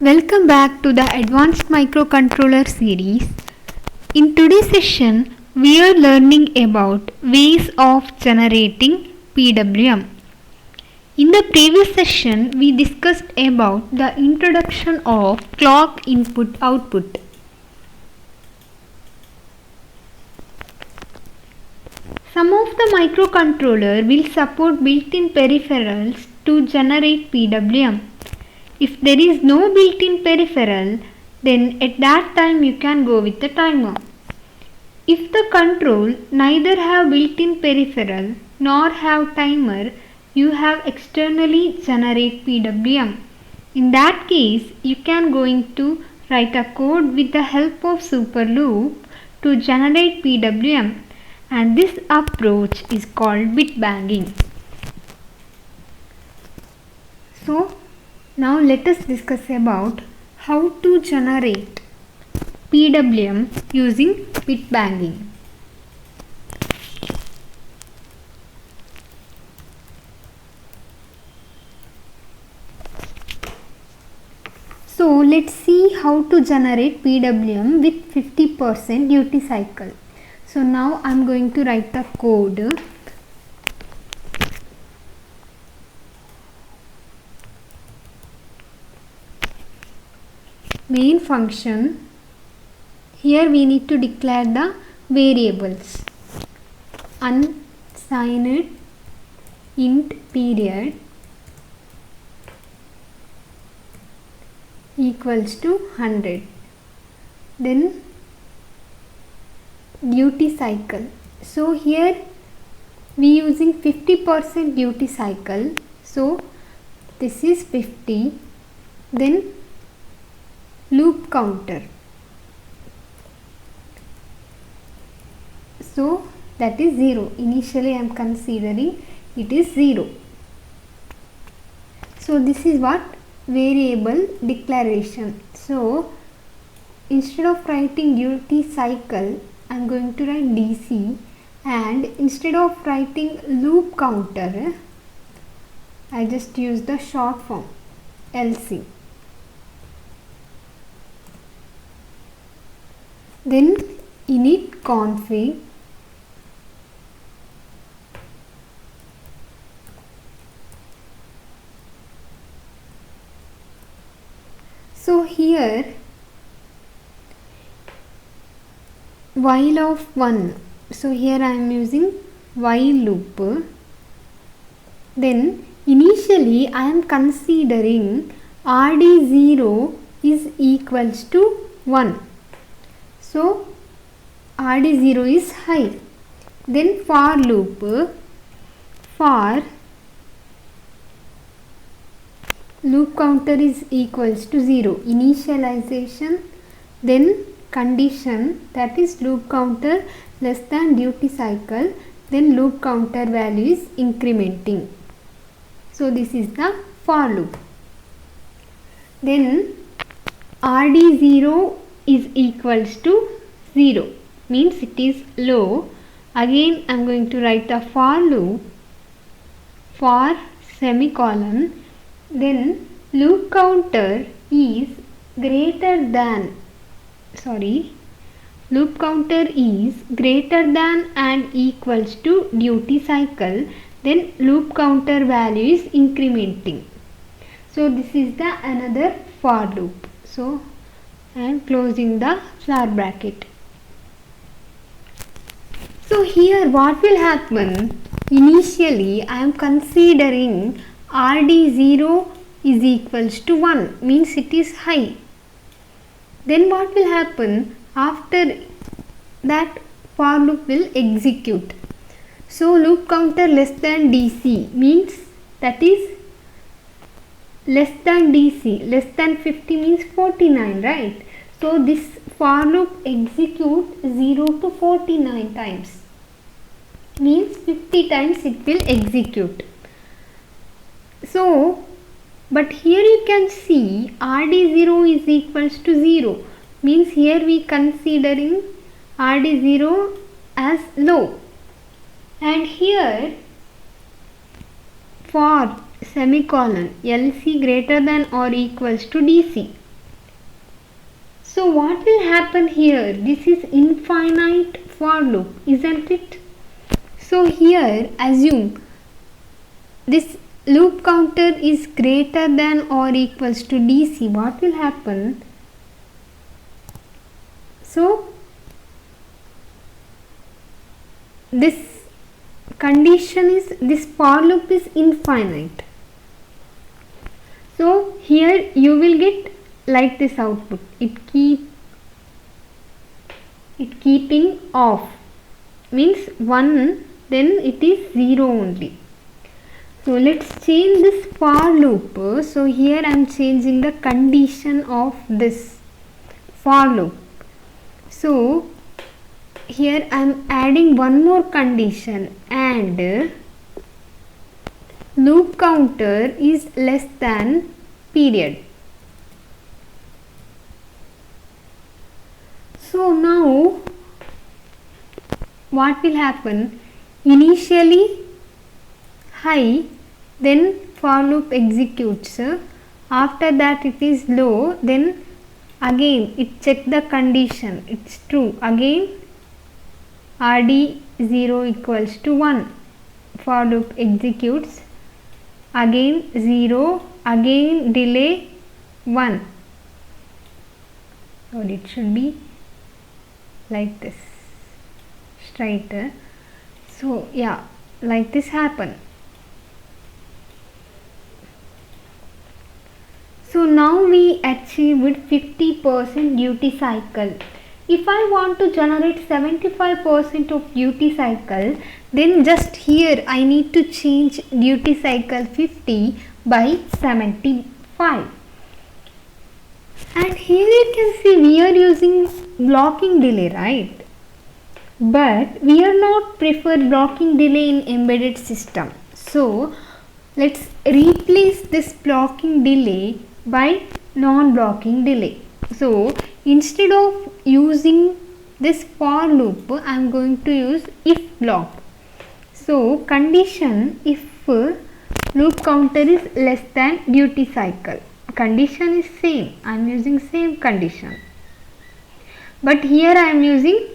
Welcome back to the Advanced Microcontroller series. In today's session, we are learning about ways of generating PWM. In the previous session, we discussed about the introduction of clock input-output. Some of the microcontroller will support built-in peripherals to generate PWM. If there is no built-in peripheral, then at that time you can go with the timer. If the control neither have built-in peripheral nor have timer, you have externally generate PWM. In that case, you can going to write a code with the help of super loop to generate PWM, and this approach is called bit banging. So now let us discuss about how to generate PWM using bit banging. So let's see how to generate PWM with 50% duty cycle. So now I am going to write the code. Main function. Here we need to declare the variables. Unsigned int period equals to 100. Then duty cycle. So here we using 50% duty cycle. So this is 50. Then loop counter. So that is 0. Initially I am considering it is 0. So this is what variable declaration. So instead of writing duty cycle, I am going to write DC, and instead of writing loop counter, I just use the short form LC. Then init config. So here while of 1. So here I am using while loop. Then initially I am considering RD0 is equals to 1. So RD0 is high. Then for loop, for loop counter is equals to 0. Initialization, then condition, that is loop counter less than duty cycle, then loop counter value is incrementing. So this is the for loop. Then RD0 is equals to 0, means it is low. Again I am going to write the for loop, for semicolon, then loop counter is greater than, loop counter is greater than and equals to duty cycle, then loop counter value is incrementing. So this is the another for loop. So I am closing the flower bracket. So here what will happen? Initially I am considering RD0 is equals to 1, means it is high. Then what will happen? After that for loop will execute. So loop counter less than DC, means that is less than DC, less than 50 means 49, right? So this for loop execute 0 to 49 times, means 50 times it will execute. So but here you can see RD0 is equals to 0, means here we considering RD0 as low, and here for semicolon LC greater than or equals to DC. So what will happen here? This is infinite for loop, isn't it? So here assume this loop counter is greater than or equals to DC. What will happen? So this condition is, this for loop is infinite. So here you will get like this output. It keeping off means 1, then it is 0 only. So let's change this for loop. So here I am changing the condition of this for loop. So here I am adding one more condition, and loop counter is less than period. So now what will happen? Initially high, then for loop executes. After that it is low, then again it check the condition, it's true, again RD0 equals to 1, for loop executes, again 0, again delay 1, or it should be like this straighter. So yeah, like this happen. So now we achieved 50% duty cycle. If I want to generate 75% of duty cycle, then just here I need to change duty cycle 50 by 75. And here you can see we are using blocking delay, right? But we are not prefer blocking delay in embedded system. So let's replace this blocking delay by non-blocking delay. So instead of using this for loop, I am going to use if block. So condition if loop counter is less than duty cycle. Condition is same, I am using same condition. But here I am using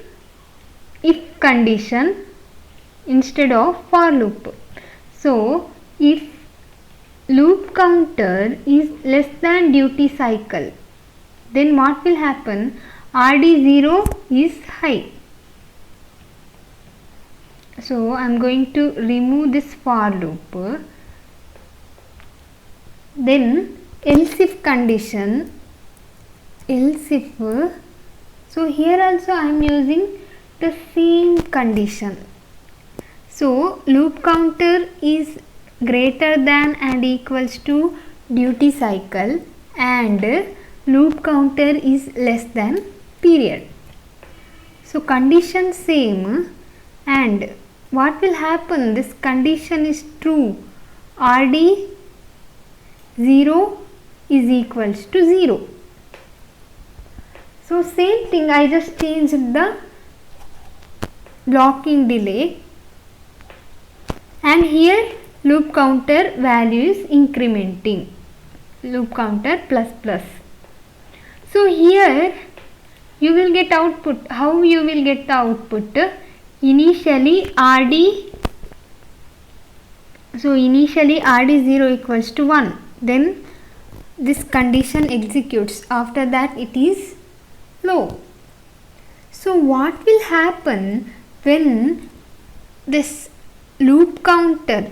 if condition instead of for loop. So if loop counter is less than duty cycle, then what will happen? RD0 is high. So I am going to remove this for loop. Then else if condition, else if, so here also I am using the same condition. So loop counter is greater than and equals to duty cycle, and loop counter is less than period. So condition same, and what will happen? This condition is true. RD 0 is equals to 0. So same thing, I just changed the blocking delay, and here loop counter value is incrementing, loop counter plus plus. So here you will get output. How you will get the output? Initially RD, so initially RD0 equals to 1, then this condition executes, after that it is low. So what will happen when this loop counter,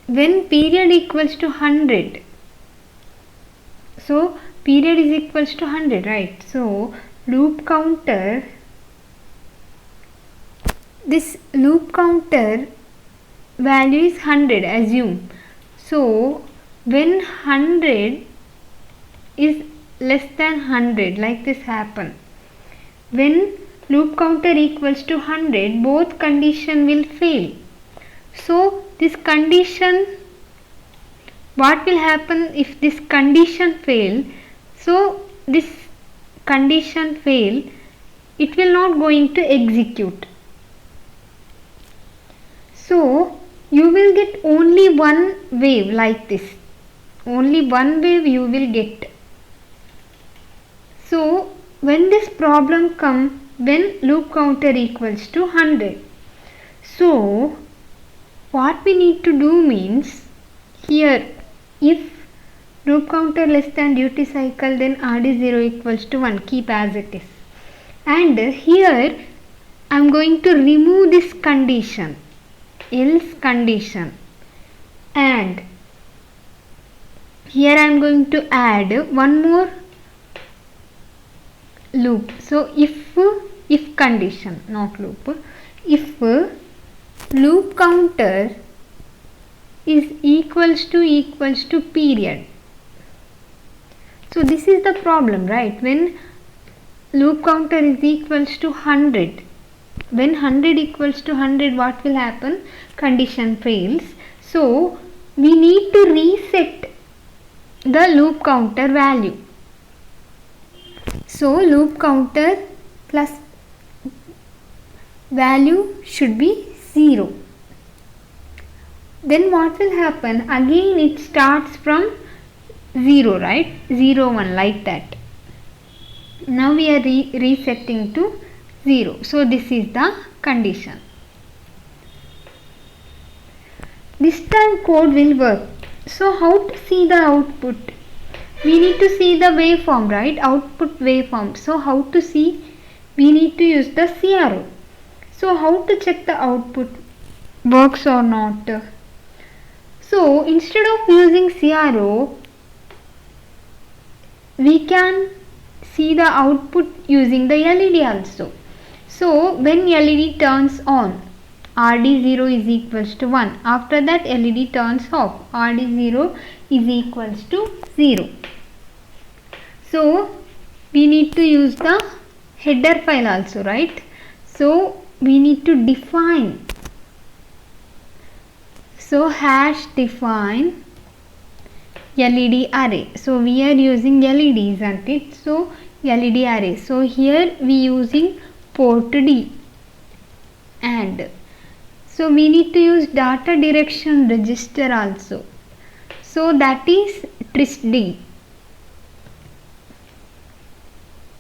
when period equals to 100, so period is equals to 100, right? So loop counter, this loop counter value is 100, assume. So when 100 is less than 100, like this happen, when loop counter equals to 100, both condition will fail. So this condition, what will happen if this condition fail? So this condition fail, it will not going to execute. So you will get only one wave like this, only one wave you will get. So when this problem comes when loop counter equals to 100. So what we need to do means, here if loop counter less than duty cycle, then RD0 equals to 1, keep as it is. And here I am going to remove this condition, else condition, and here I am going to add one more loop. So if condition, not loop, if loop counter is equals to period. So this is the problem, right? When loop counter is equals to 100, when 100 equals to 100, what will happen? Condition fails. So we need to reset the loop counter value. So loop counter plus value should be 0. Then what will happen? Again it starts from 0, right? 0, 1, like that. Now we are resetting to 0. So this is the condition. This time code will work. So how to see the output? We need to see the waveform, right? Output waveform. So how to see? We need to use the CRO. So how to check the output works or not? So instead of using CRO, we can see the output using the LED also. So when LED turns on, RD0 is equals to 1. After that LED turns off, RD0 is equals to 0. So we need to use the header file also, right? So we need to define. So hash define LED array. So we are using LED, isn't it? So LED array. So here we using port D, and so we need to use data direction register also. So that is TRISD.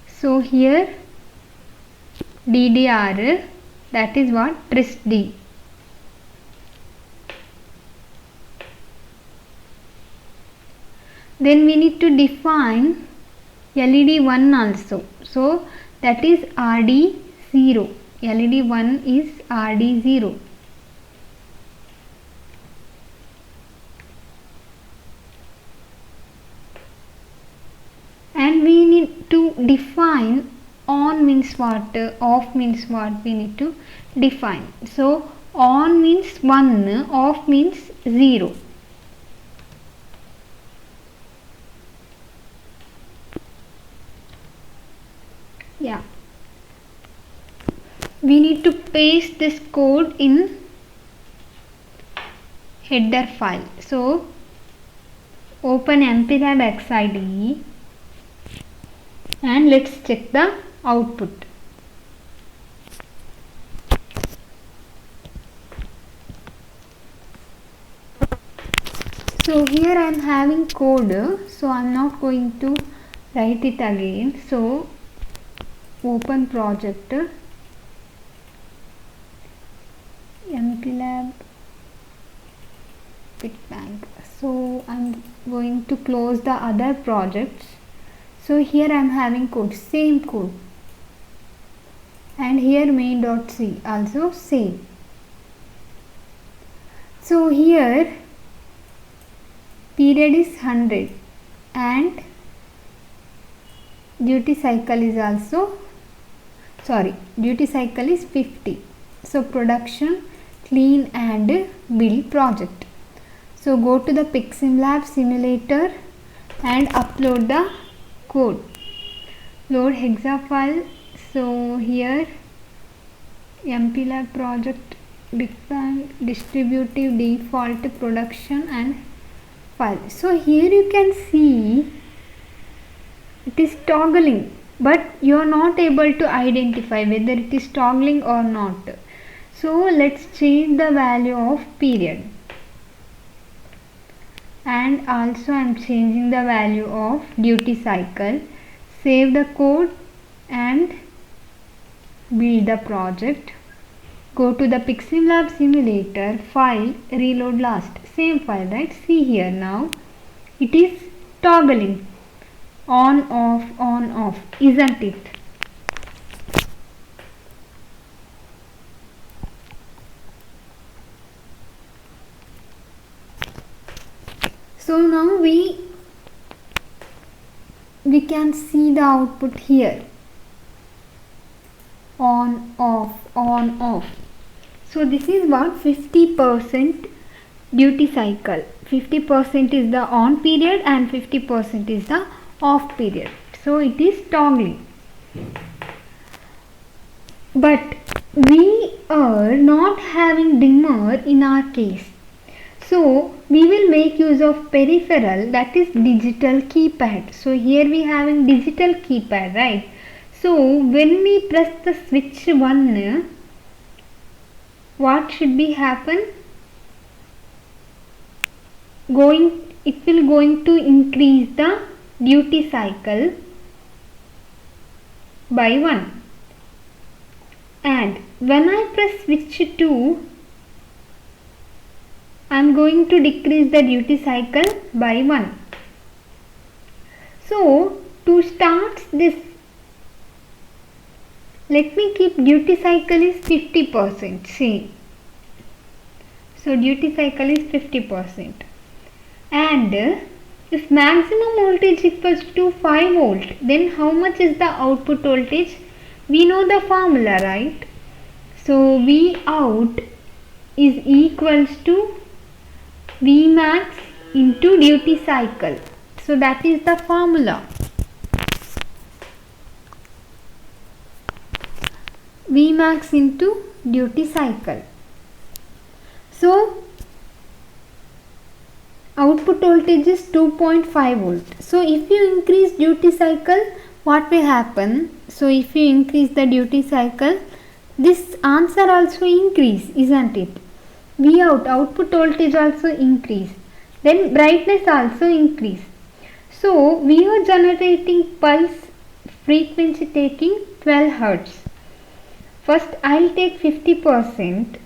So here DDR, that is what? TRISD. Then we need to define LED1 also. So that is RD0. LED1 is RD0. And we need to define on means what, off means what, we need to define. So on means 1, off means 0. Yeah, we need to paste this code in header file. So open MPLAB XIDE and let's check the output. So here I am having code, so I am not going to write it again. So open project, MPLAB PICBank. So I am going to close the other projects. So here I am having code, same code, and here main.c also same. So here period is 100 and duty cycle is also, duty cycle is 50. So production, clean and build project. So go to the PICSimLab Simulator and upload the code. Load hexa file. So here MPLAB project, distributive default production and file. So here you can see it is toggling, but you are not able to identify whether it is toggling or not. So let's change the value of period, and also I am changing the value of duty cycle. Save the code and build the project. Go to the PICSimLab Simulator, file, reload last, same file, right? See here now, it is toggling on off, isn't it? So now we can see the output here, on off. So this is about 50% duty cycle. 50% is the on period and 50% is the off period. So it is toggling. But we are not having dimmer in our case. So we will make use of peripheral, that is digital keypad. So here we having digital keypad, right? So when we press the switch 1, what should be happen? It will going to increase the duty cycle by 1. And when I press switch 2, I am going to decrease the duty cycle by 1. So to start this, let me keep duty cycle is 50%. See. So duty cycle is 50%. And if maximum voltage equals to 5 volt, then how much is the output voltage? We know the formula, right? So V out is equals to Vmax into duty cycle. So that is the formula. Vmax into duty cycle. So output voltage is 2.5 volt. So if you increase duty cycle, what will happen? So if you increase the duty cycle, this answer also increase, isn't it? V out, output voltage also increase. Then brightness also increase. So we are generating pulse frequency taking 12 Hertz. First I will take 50%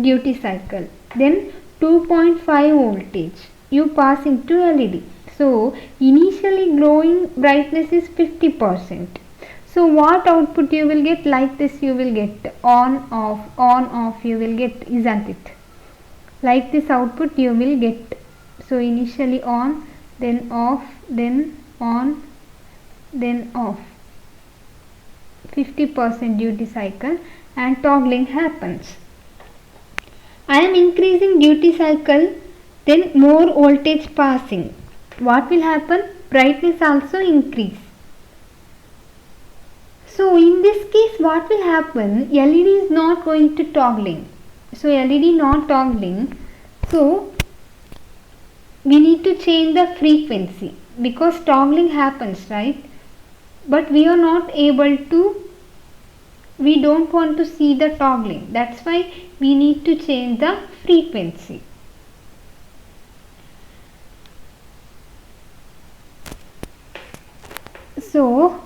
duty cycle. Then 2.5 voltage you pass into LED. So initially glowing brightness is 50%. So what output you will get? Like this you will get on off you will get, isn't it? Like this output you will get. So initially on, then off, then on, then off. 50% duty cycle and toggling happens. I am increasing duty cycle, then more voltage passing. What will happen? Brightness also increase. So in this case what will happen? LED is not going to toggling. So LED not toggling. So we need to change the frequency because toggling happens, right? But we are not able to, we don't want to see the toggling. That's why we need to change the frequency. So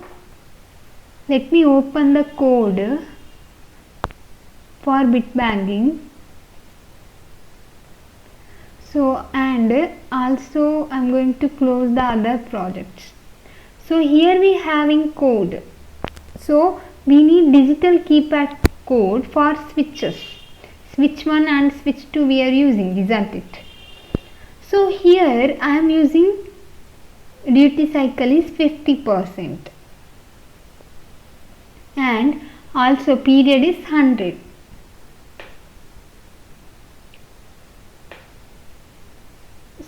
let me open the code for bit banging. So and also I am going to close the other projects. So here we having code. So we need digital keypad code for switches. Switch 1 and switch 2 we are using, isn't it? So here I am using duty cycle is 50% and also period is 100.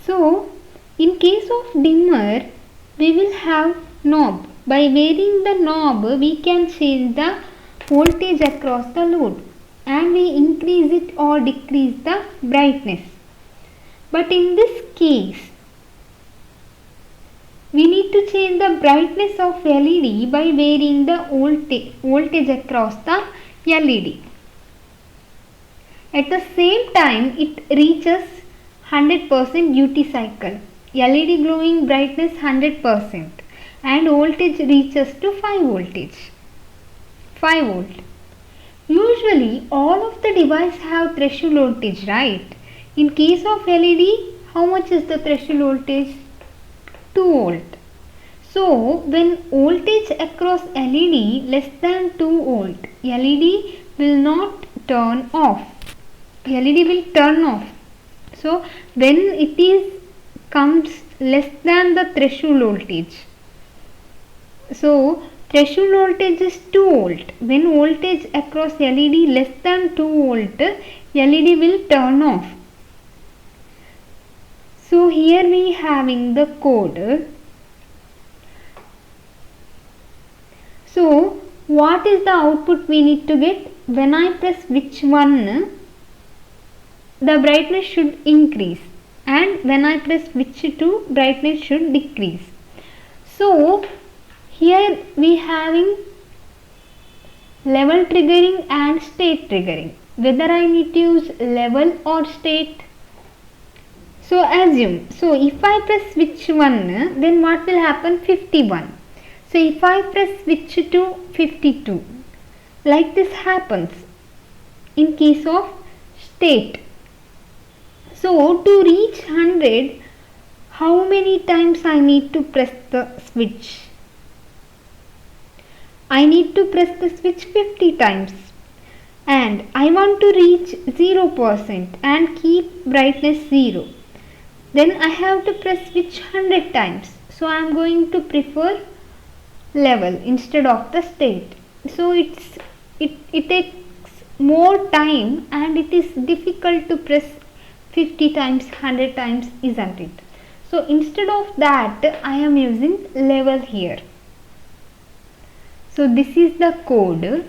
So in case of dimmer we will have knob. By varying the knob we can change the voltage across the load and we increase it or decrease the brightness. But in this case we need to change the brightness of LED by varying the voltage across the LED. At the same time it reaches 100% duty cycle. LED glowing brightness 100% and voltage reaches to 5 volt. Usually all of the devices have threshold voltage, right? In case of LED, how much is the threshold voltage? 2 volt. So when voltage across LED less than 2 volt, LED will not turn off. LED will turn off. So when it is comes less than the threshold voltage. So threshold voltage is 2 volt. When voltage across LED less than 2 volt, LED will turn off. So here we having the code. So what is the output we need to get? When I press which one, the brightness should increase, and when I press which two, brightness should decrease. So here we having level triggering and state triggering. Whether I need to use level or state. So assume, so if I press switch 1, then what will happen? 51. So if I press switch to 52, like this happens in case of state. So to reach 100, how many times I need to press the switch? I need to press the switch 50 times. And I want to reach 0% and keep brightness 0. Then I have to press switch 100 times. So I am going to prefer level instead of the state. So it takes more time and it is difficult to press 50 times, 100 times, isn't it? So instead of that, I am using level here. So this is the code.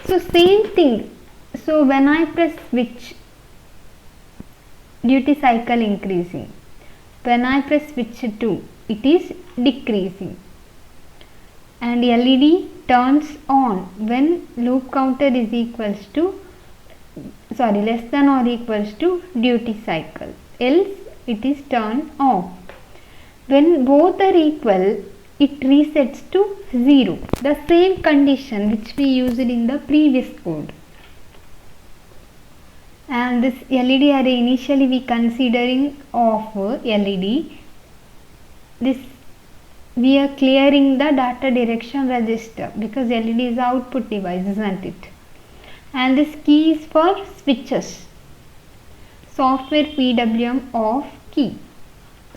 So same thing. So when I press switch, duty cycle increasing. When I press switch 2, it is decreasing. And LED turns on when loop counter is equals to less than or equals to duty cycle, else it is turned off. When both are equal, it resets to 0, the same condition which we used in the previous code. And this LED array, initially we considering of LED, this we are clearing the data direction register because LED is output device, isn't it? And this key is for switches, software PWM of key.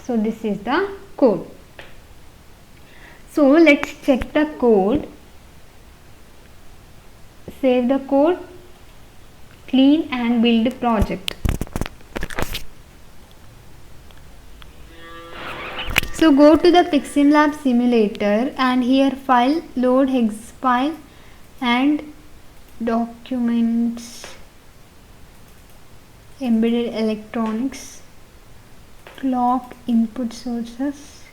So this is the code. So let's check the code. Save the code, clean and build project. So go to the PICSimLab Simulator and here file, load hex file and documents, embedded electronics, clock input sources,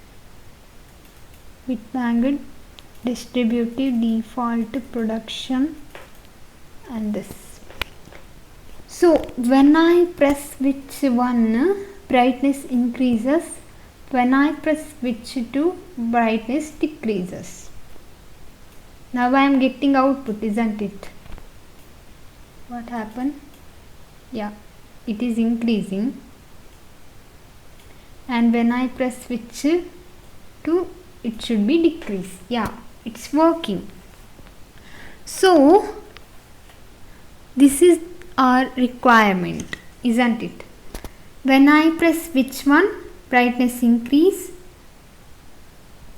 bitbanged, distributive, default, production, and this. So when I press switch 1, brightness increases. When I press switch 2, brightness decreases. Now I am getting output, isn't it? What happened? Yeah, it is increasing. And when I press switch 2, it should be decrease. Yeah, it's working. So this is our requirement, isn't it? When I press switch 1, brightness increase,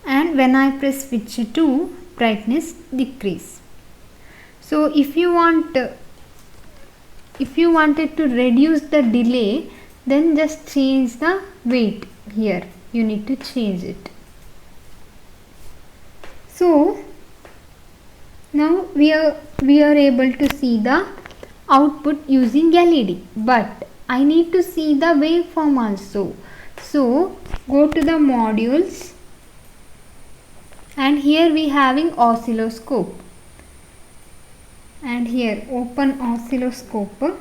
and when I press switch 2, brightness decrease. So if you wanted to reduce the delay, then just change the weight here. You need to change it. So now we are able to see the output using LED, but I need to see the waveform also. So go to the modules and here we having oscilloscope, and here open oscilloscope.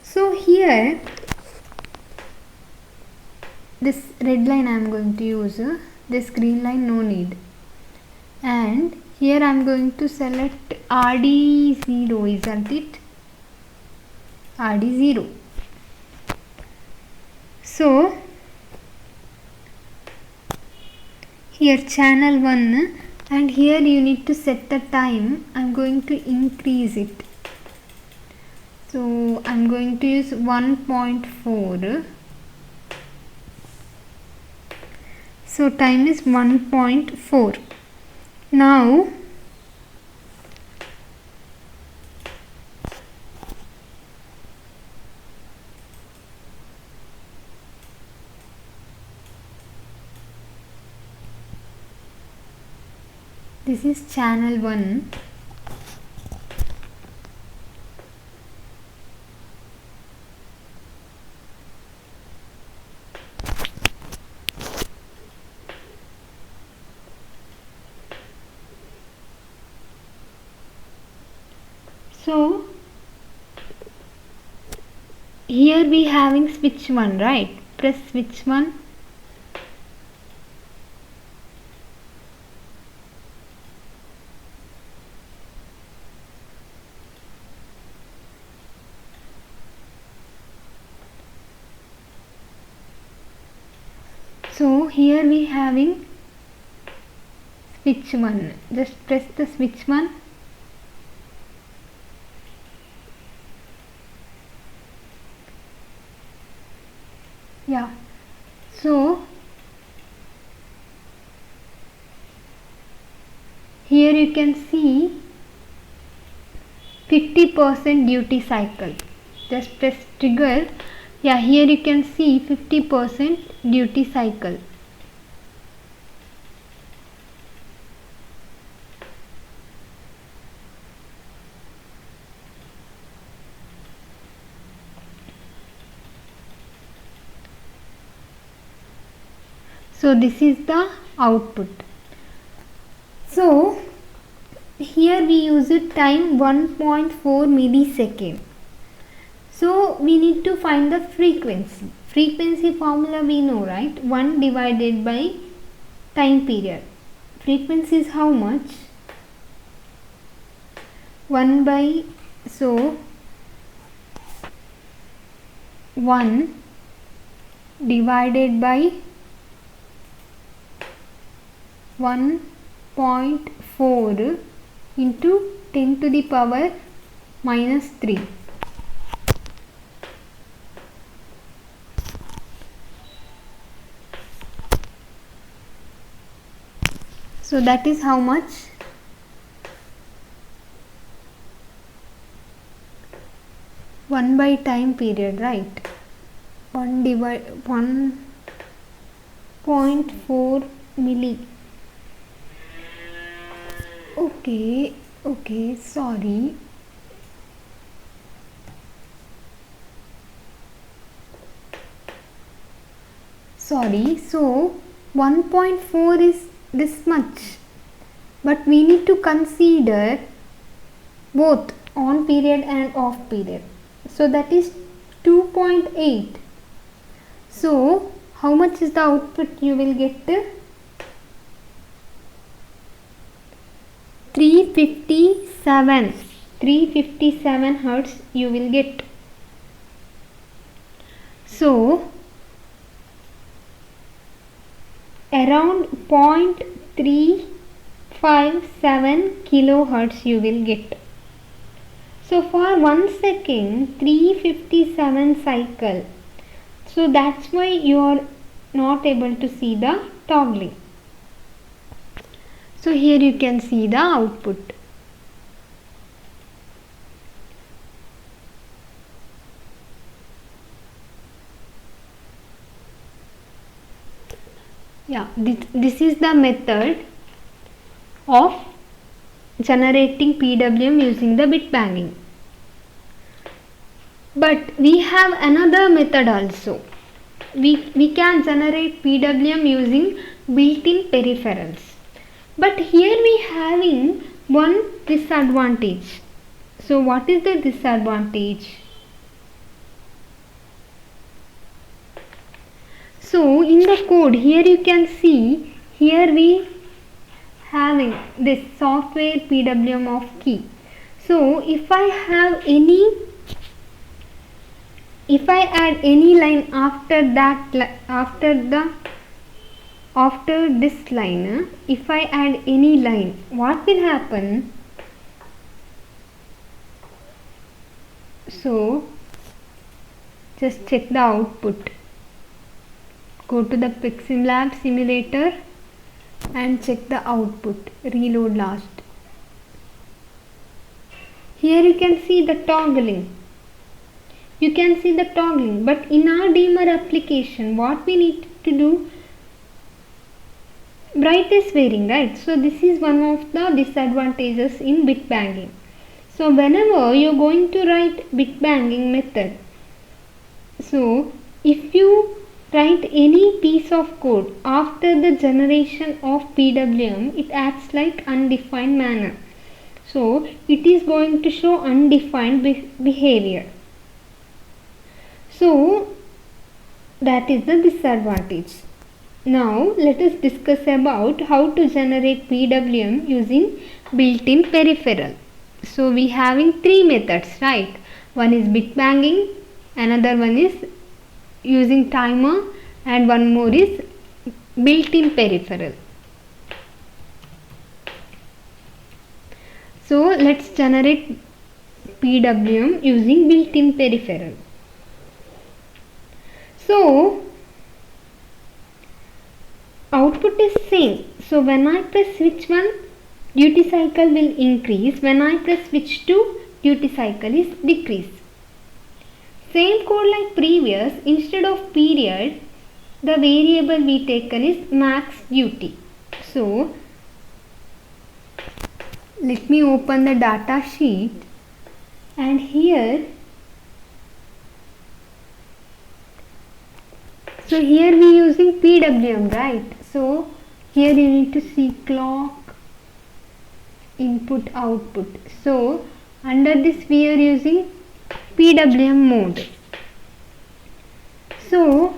So here this red line I am going to use, this green line no need. and here I am going to select RD0, isn't it? RD0. So here channel 1, and here you need to set the time. I am going to increase it. So I am going to use 1.4. So time is 1.4. Now this is channel 1. So here we having switch 1, right? Press switch 1. So here we having switch 1. Just press the switch 1. Yeah. So here you can see 50% duty cycle. Just press trigger. Yeah, here you can see 50% duty cycle. So this is the output. So here we use it time 1.4 millisecond. So we need to find the frequency. Frequency formula we know, right? 1 divided by time period. Frequency is how much? 1 by, so 1 divided by 1.4 into 10 to the power minus 3. So that is how much? 1 by time period, right? 1 divide 1.4 milli. Okay, sorry. So 1.4 is this much, but we need to consider both on period and off period. So that is 2.8. So how much is the output you will get? 357 hertz you will get. So around 0.357 kilohertz you will get. So for 1 second 357 cycle. So that's why you are not able to see the toggling. So here you can see the output. Yeah, this is the method of generating PWM using the bit banging. But we have another method also. We can generate PWM using built-in peripherals. But here we having one disadvantage. So what is the disadvantage? So in the code here you can see, here we having this software PWM of key. So if I add any line after this line, if I add any line, what will happen? So just check the output. Go to the PICSimLab Simulator and check the output. Reload last. Here you can see the toggling. But in our dimmer application, what we need to do? Brightness varying, right? So this is one of the disadvantages in bit banging. So whenever you are going to write bit banging method, so if you write any piece of code after the generation of PWM, it acts like undefined manner. So it is going to show undefined behavior. So that is the disadvantage. Now let us discuss about how to generate PWM using built-in peripheral. So we having three methods, right? One is bit banging, another one is using timer, and one more is built-in peripheral. So let's generate PWM using built-in peripheral. So output is same. So when I press switch 1, duty cycle will increase. When I press switch 2, duty cycle is decrease. Same code like previous, instead of period, the variable we taken is max duty. So let me open the data sheet, and here we using PWM, right? So here you need to see clock, input, output. So under this we are using PWM mode. So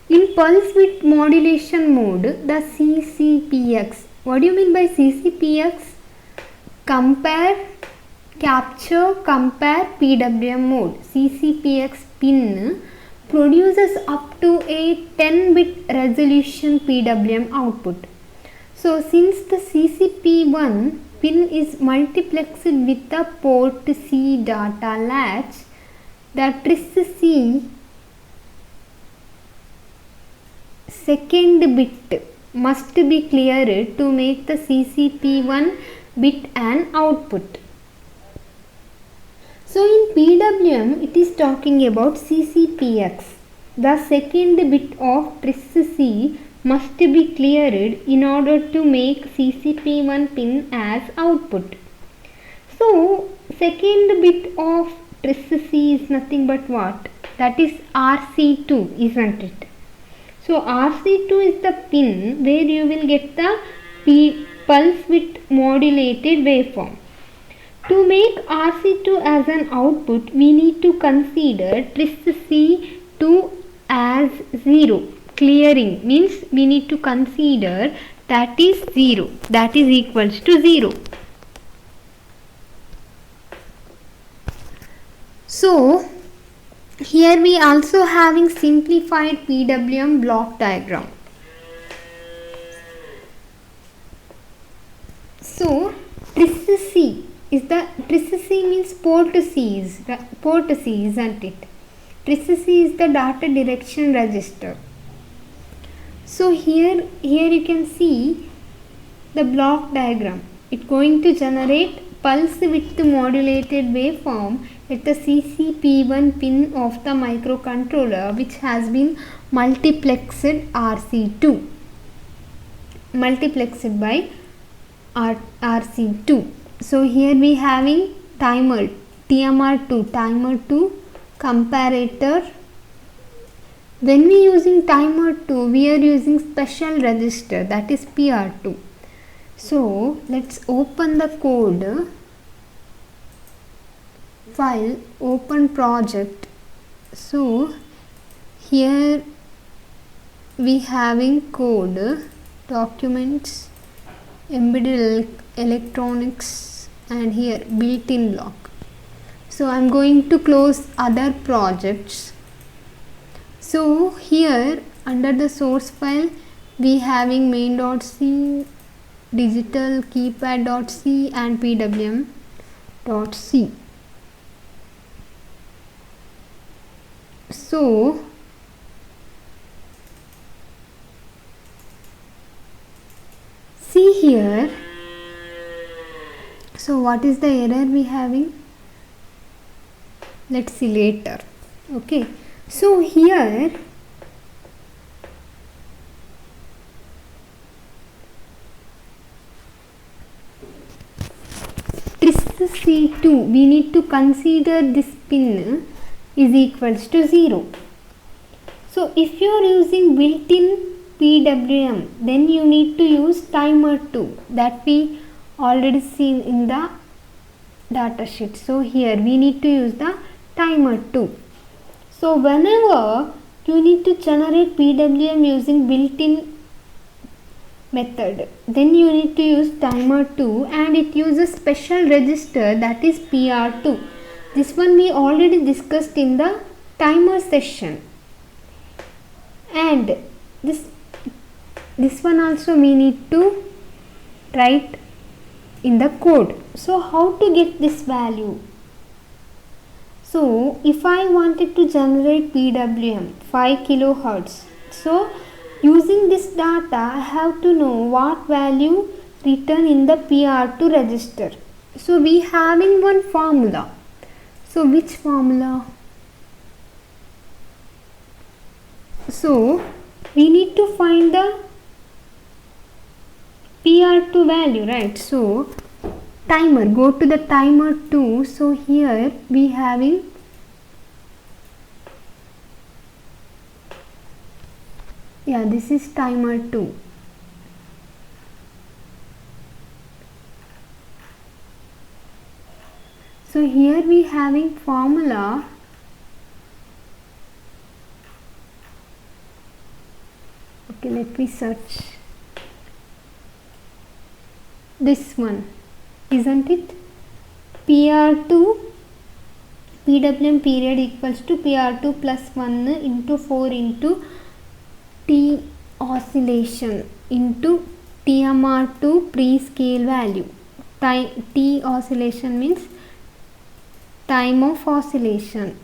in pulse width modulation mode, the CCPX, what do you mean by CCPX? Compare, capture, compare PWM mode. CCPX pin produces up to a 10-bit resolution PWM output. So since the CCP1 pin is multiplexed with the port C data latch, the TRISC second bit must be cleared to make the CCP1 bit an output. So in PWM it is talking about CCPX. The second bit of TRISC must be cleared in order to make CCP1 pin as output. So second bit of TRISC is nothing but what? That is RC2, isn't it? So RC2 is the pin where you will get the pulse width modulated waveform. To make RC2 as an output, we need to consider TRISC2 as 0. Clearing means we need to consider that is 0, that is equals to 0. So here we also having simplified PWM block diagram. So TRISC means port C, isn't it? TRISC is the data direction register. So here you can see the block diagram. It's going to generate pulse width modulated waveform at the CCP1 pin of the microcontroller, which has been multiplexed RC2, multiplexed by RC2. So here we having timer TMR2, timer 2, comparator. When we using timer 2, we are using special register, that is PR2. So let's open the code file, open project. So here we having code, documents, embedded electronics, and here built-in block. So I am going to close other projects. So here under the source file we having main.c, digital keypad.c and pwm.c. So see here, so what is the error we having? Let's see later. Okay, so here C2 we need to consider this pin is equals to 0. So if you are using built-in PWM, then you need to use timer 2 that we already seen in the data sheet. So here we need to use the timer 2. So whenever you need to generate PWM using built-in method, then you need to use timer 2 and it uses special register that is PR2. This one we already discussed in the timer session, and this one also we need to write in the code. So how to get this value? So if I wanted to generate PWM 5 kilohertz, so using this data I have to know what value written in the PR2 register. So we having one formula. So which formula? So we need to find the PR2 value, right? So timer, go to the timer 2. So here we having this is timer 2. So here we having formula okay, let me search this one, isn't it? PR2 PWM period equals to PR2 plus 1 into 4 into T oscillation into TMR2 pre-scale value. T oscillation means time of oscillation.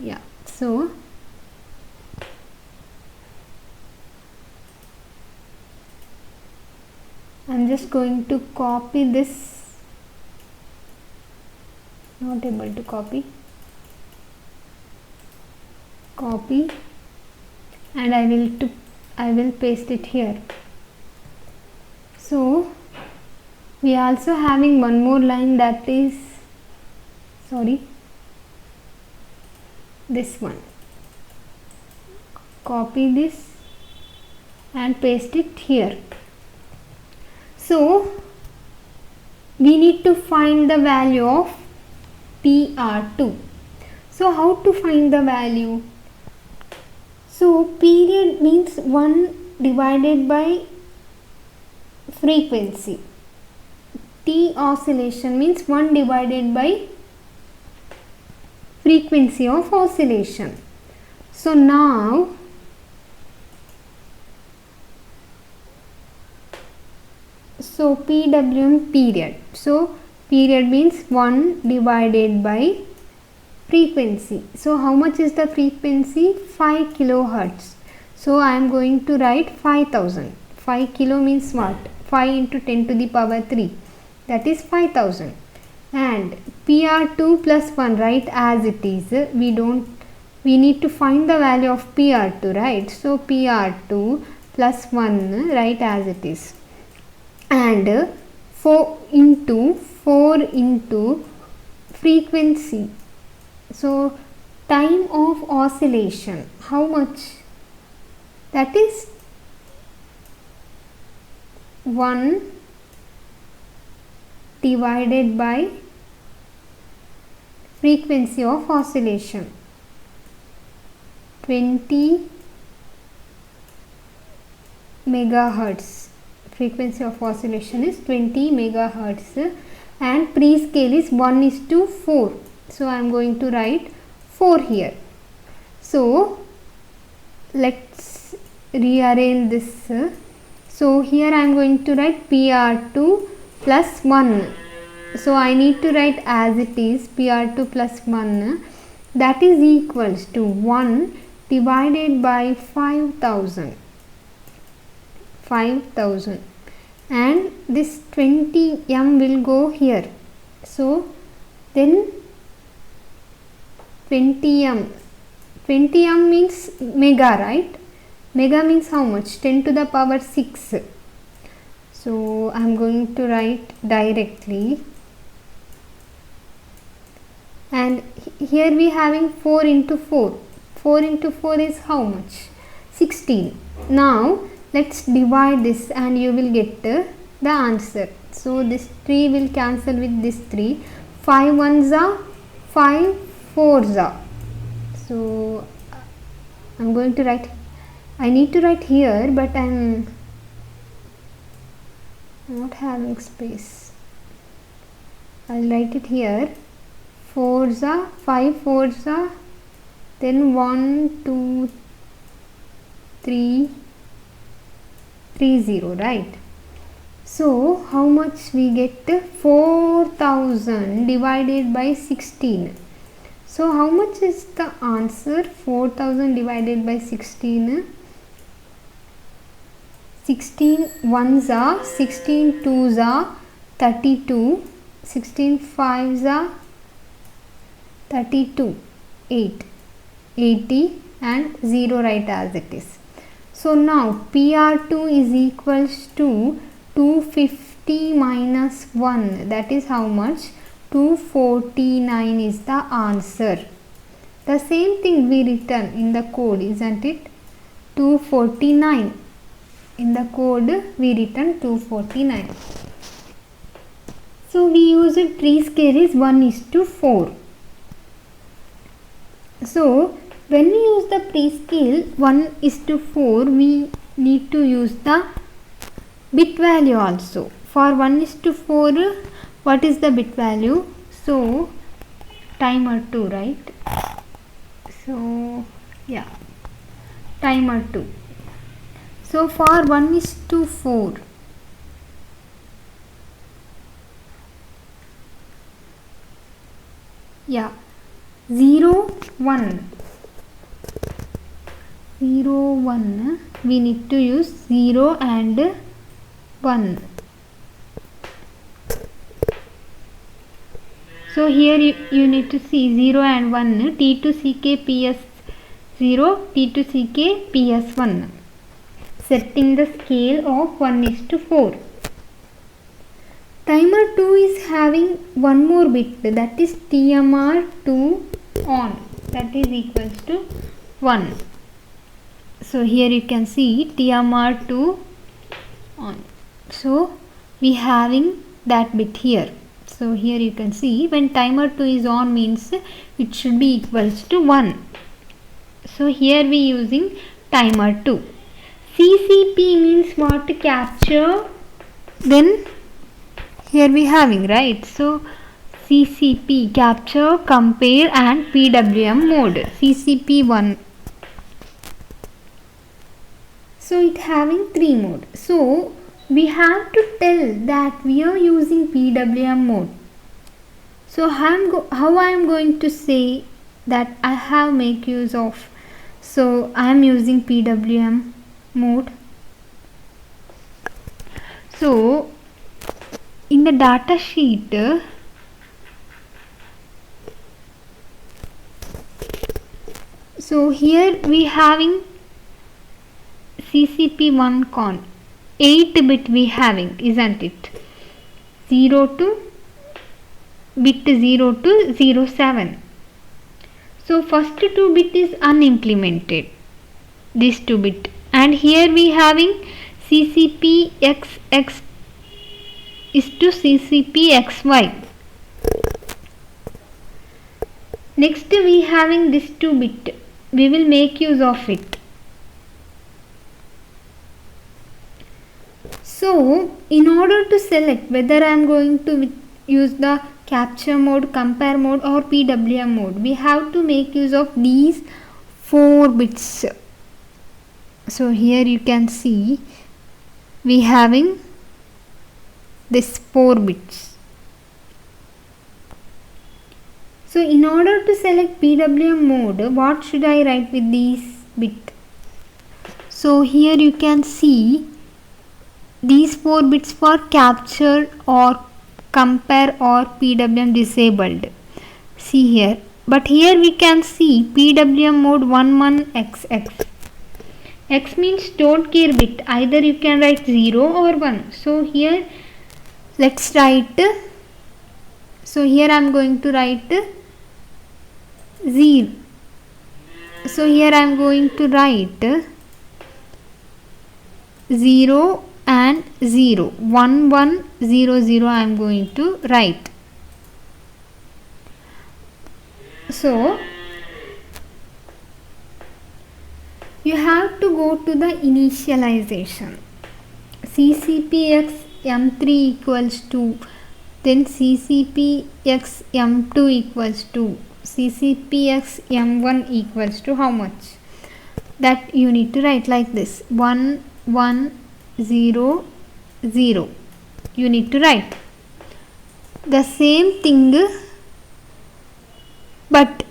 Yeah, so I'm just going to copy this, not able to copy, and I will paste it here. So we are also having one more line, that is this one. Copy this and paste it here. So we need to find the value of PR2. So how to find the value? So period means 1 divided by frequency. T oscillation means 1 divided by frequency of oscillation. So now PWM period. So period means 1 divided by frequency. So how much is the frequency? 5 kilohertz. So I am going to write 5000. 5 kilo means what? 5 into 10 to the power 3, that is 5000. And PR2 plus 1, right, as it is. We need to find the value of PR2, right? So PR2 plus 1, right, as it is. And 4 into frequency. So time of oscillation, how much? That is 1 divided by frequency of oscillation, 20 megahertz. Frequency of oscillation is 20 megahertz and pre-scale is 1:4. So I am going to write 4 here. So let's rearrange this. So here I am going to write PR2 plus 1. So I need to write as it is PR2 plus 1, that is equals to 1 divided by 5000 and this 20m will go here. So then 20m means mega, right? Mega means how much? 10 to the power 6. So I am going to write directly, and here we having 4 into 4. 4 into 4 is how much? 16. Now let's divide this and you will get the answer. So this 3 will cancel with this 3. 5 ones are 5 fours are. So I'm going to write, I need to write here, but I'm not having space. I'll write it here. 4s are 5 4s are, then 1 2 3 0, right? So how much we get? 4000 divided by 16. So how much is the answer? 4000 divided by 16. 16 ones are 16 twos are 32, 16 fives are 32, 8, 80 and 0 right as it is. So now PR2 is equals to 250 minus 1, that is how much? 249 is the answer. The same thing we written in the code, isn't it? 249. In the code we written 249. So we use a pre-scale is 1:4. So when we use the pre-scale 1:4, we need to use the bit value also. For 1:4, what is the bit value? So timer 2, right? So yeah, timer 2. So for 1:4, yeah, 0 1 we need to use 0 and 1. So here you need to see 0 and 1, T2CK PS0, T2CK PS1, setting the scale of 1:4. Timer 2 is having one more bit, that is TMR2 on, that is equals to 1. So here you can see TMR2 on. So we having that bit here. So here you can see when timer 2 is on means it should be equals to 1. So here we using timer 2. CCP means what? Capture. Then here we having, right? So CCP, capture, compare and PWM mode. CCP1. So it having 3 mode. So we have to tell that we are using PWM mode. So how I am going to say that I have make use of? So I am using PWM mode. So in the data sheet, so here we having CCP1 con 8-bit we having, isn't it? 0 to 07. So first 2 bit is unimplemented, this 2 bit, and here we having CCPXX is to CCPXY. Next we having this 2 bit, we will make use of it. So in order to select whether I am going to use the capture mode, compare mode or PWM mode, we have to make use of these 4 bits. So here you can see we having this 4 bits. So in order to select PWM mode, what should I write with these bits? So here you can see these 4 bits for capture or compare or PWM disabled. See here, but here we can see PWM mode 11XX. X means don't care bit, either you can write 0 or 1. So here let's write, so here I am going to write 0. So here I am going to write 0 and 0, 1 1 0 0 I am going to write. So you have to go to the initialization. CCPXM3 equals 2, then CCPXM2 equals 2, CCPXM1 equals to how much? That you need to write like this, 1 1 0 0. You need to write the same thing, but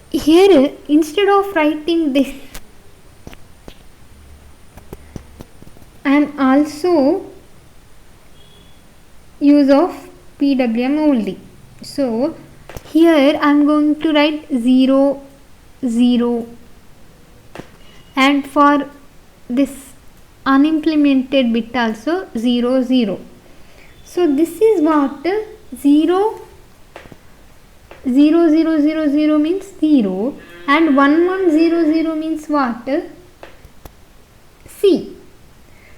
here instead of writing this, I am also use of PWM only. So here I am going to write 0 0, and for this unimplemented bit also 0 0. So this is what 0 0 0 0 0 means 0 and 1 1 0 0 means what? C.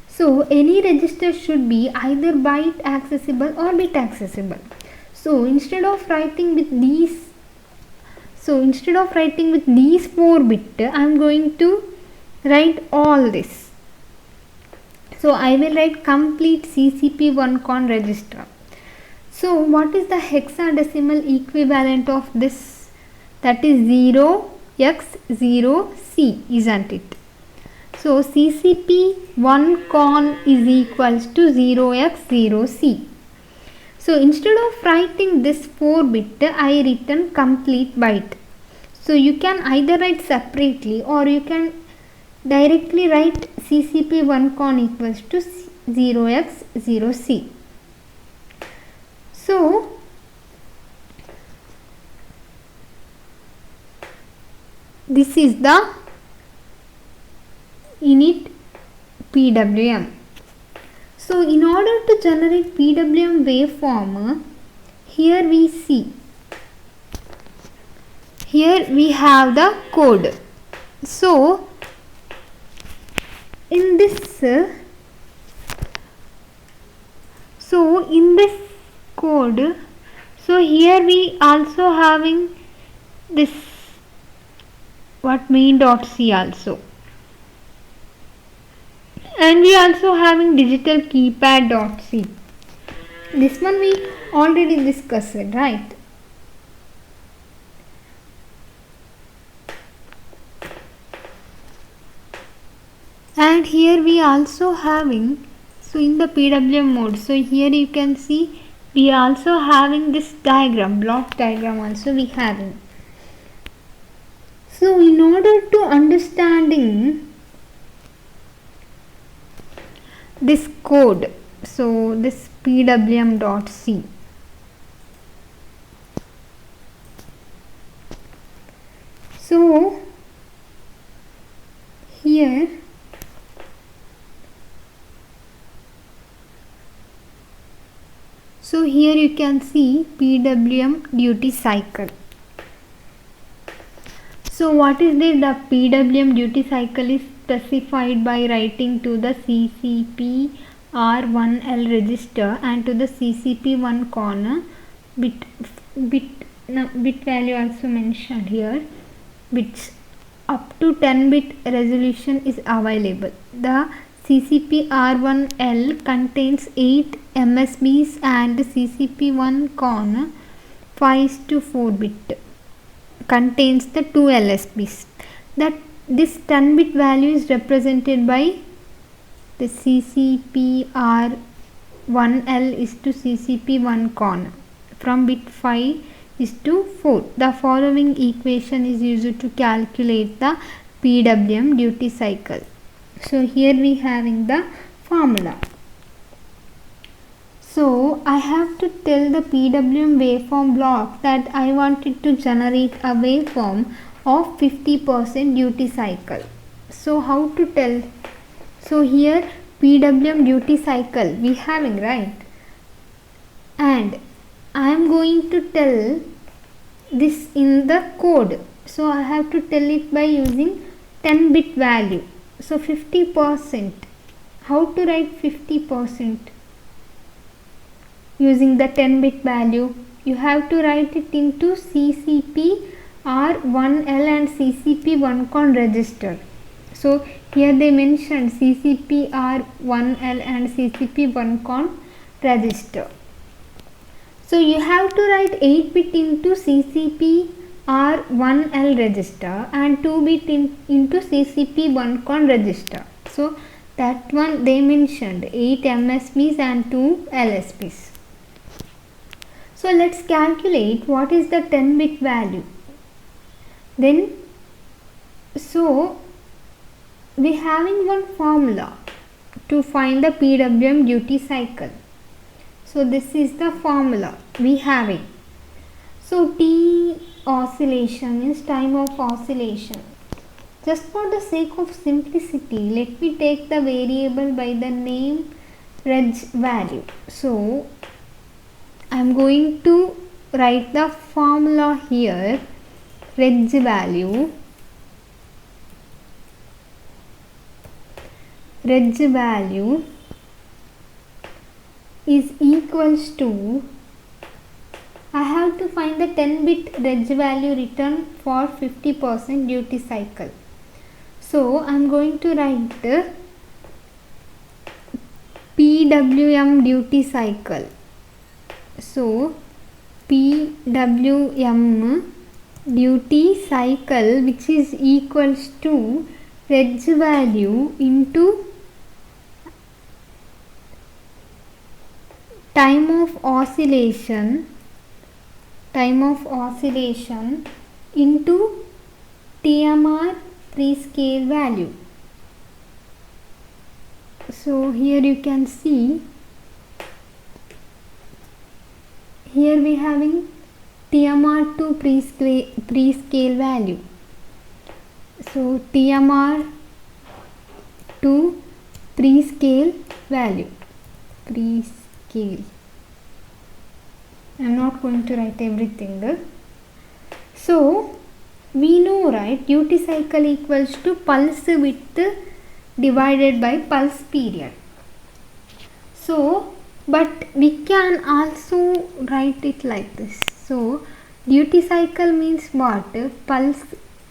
So any register should be either byte accessible or bit accessible. So instead of writing with these, 4 bit, I am going to write all this. So I will write complete CCP1CON register. So what is the hexadecimal equivalent of this? That is 0x0C, isn't it? So CCP1CON is equals to 0x0C. So instead of writing this 4 bit, I written complete byte. So you can either write separately or you can directly write CCP1CON equals to 0x0C. So this is the init PWM. So in order to generate PWM waveform, here we see, here we have the code. So in this code, so here we also having this what main.c also, and we also having digital keypad.c. This one we already discussed, right? And here we also having, so in the PWM mode, so here you can see we also having this diagram, block diagram also we having. So in order to understanding this code, so this PWM.c, so here you can see PWM duty cycle. So what is this? The PWM duty cycle is specified by writing to the CCP-R1L register and to the CCP1CON bit value also mentioned here, bits up to 10 bit resolution is available. The CCP-R1L contains 8 MSBs and CCP1-Con 5:4 bit contains the 2 LSBs. That this 10-bit value is represented by the CCP-R1L is to CCP1-Con from bit 5 is to 4. The following equation is used to calculate the PWM duty cycle. So here we having the formula. So I have to tell the PWM waveform block that I wanted to generate a waveform of 50% duty cycle. So how to tell? So here PWM duty cycle we having, right? And I am going to tell this in the code. So I have to tell it by using 10-bit value. So 50%. How to write 50%? Using the 10-bit value, you have to write it into CCP-R1L and CCP1-Con register. So here they mentioned CCP-R1L and CCP1-Con register. So you have to write 8-bit into CCP-R1L register and 2-bit into CCP1-Con register. So that one they mentioned 8 MSBs and 2 LSBs. So let's calculate what is the 10-bit value. Then so we having one formula to find the PWM duty cycle. So this is the formula we having. So T oscillation is time of oscillation. Just for the sake of simplicity, let me take the variable by the name reg value. So I am going to write the formula here. Reg value is equals to, I have to find the 10-bit reg value return for 50% duty cycle. So I am going to write PWM duty cycle. So PWM duty cycle, which is equals to reg value into time of oscillation into TMR prescale value. So here you can see, here we having TMR2 prescale value. So TMR2 prescale value. I am not going to write everything. So we know, right, duty cycle equals to pulse width divided by pulse period. So but we can also write it like this. So duty cycle means what? Pulse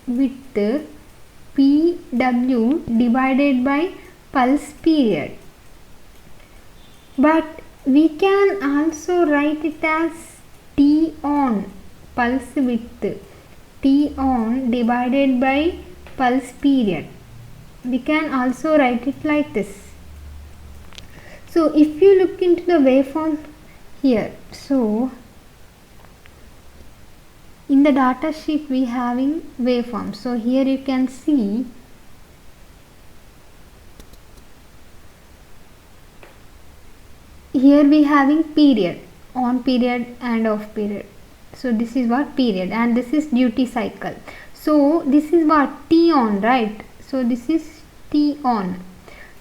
width PW divided by pulse period. But we can also write it as T on, pulse width T on divided by pulse period. We can also write it like this. So if you look into the waveform here, so in the data sheet we having waveform. So here you can see here we having period, on period and off period. So this is what period, and this is duty cycle. So this is what T on, right? So this is T on.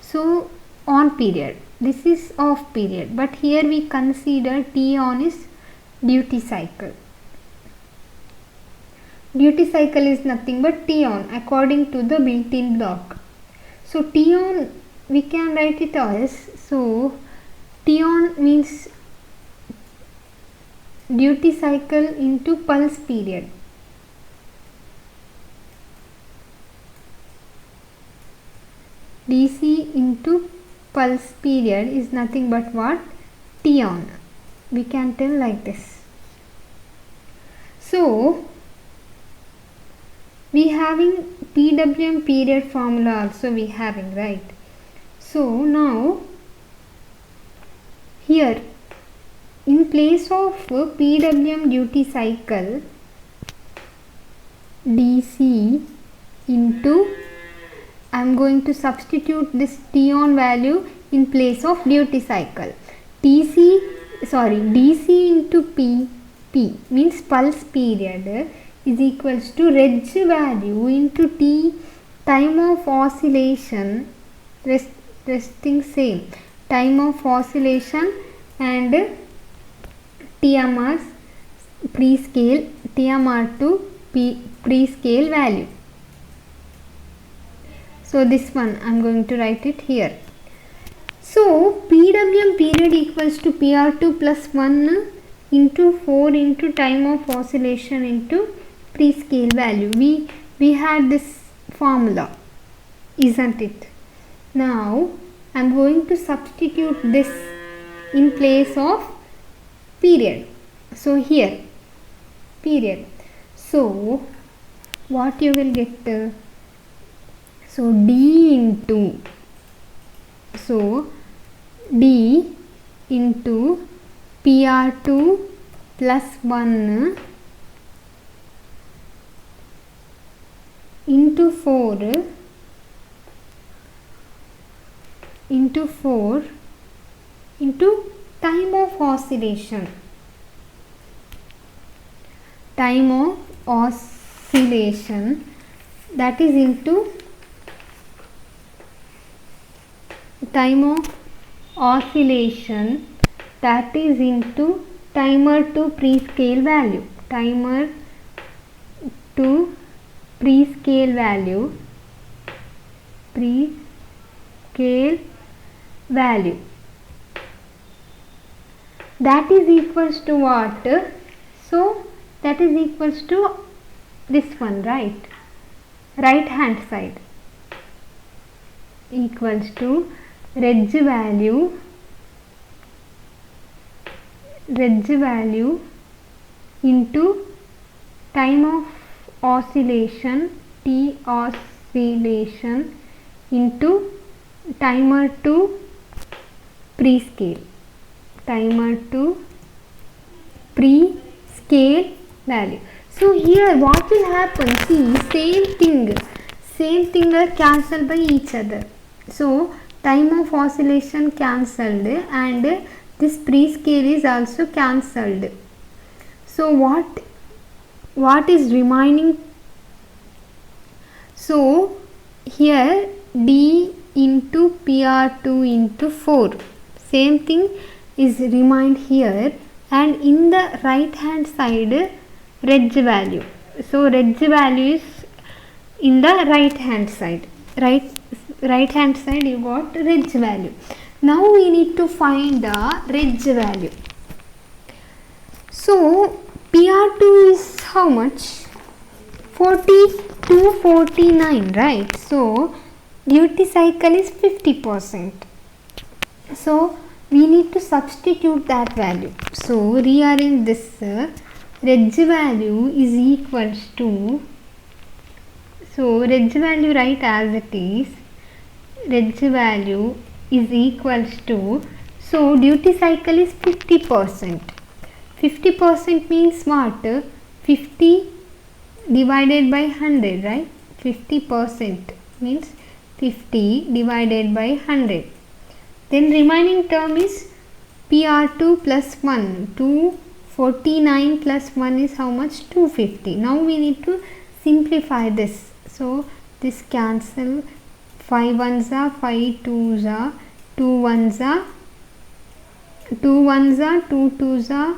So on period, this is off period, but here we consider T on is duty cycle. Duty cycle is nothing but T on according to the built-in block. So T on we can write it as, so T on means duty cycle into pulse period. DC into pulse period is nothing but what? T on. We can tell like this. So we having PWM period formula also we having, right? So now here in place of PWM duty cycle, DC into, I am going to substitute this T on value in place of duty cycle. DC into P means pulse period is equals to reg value into T, time of oscillation, resting same, time of oscillation, and TMR prescale, TMR to prescale value. So this one I am going to write it here. So PWM period equals to PR2 plus 1 into 4 into time of oscillation into prescale value. We had this formula, isn't it? Now I am going to substitute this in place of period. So here period. So what you will get? So D into, so D into PR2 plus 1 into 4 into time of oscillation. Time of oscillation, that is into time of oscillation, that is into timer to prescale value. Timer to prescale value. Prescale value. That is equals to what? So that is equals to this one, right? Right hand side equals to reg value into time of oscillation, T oscillation, into timer to prescale. Timer to prescale value. So here what will happen? See, same thing are cancelled by each other. So time of oscillation cancelled and this prescale is also cancelled. So what is remaining? So here D into PR2 into 4, same thing is remained here, and in the right hand side reg value. So reg value is in the right hand side. Right hand side you got reg value. Now we need to find the reg value. So PR2 is how much? 4249, right? So duty cycle is 50%. So we need to substitute that value. So rearrange this. Reg value is equals to, so reg value write as it is. Reg value is equals to, so duty cycle is 50%. 50% means what? 50 divided by 100, right? 50% means 50 divided by 100. Then remaining term is PR2 plus 1. 249 plus 1 is how much? 250. Now we need to simplify this. So this cancel. 5 ones are, 5 twos are, 2 ones are, 2 ones are, 2 twos are,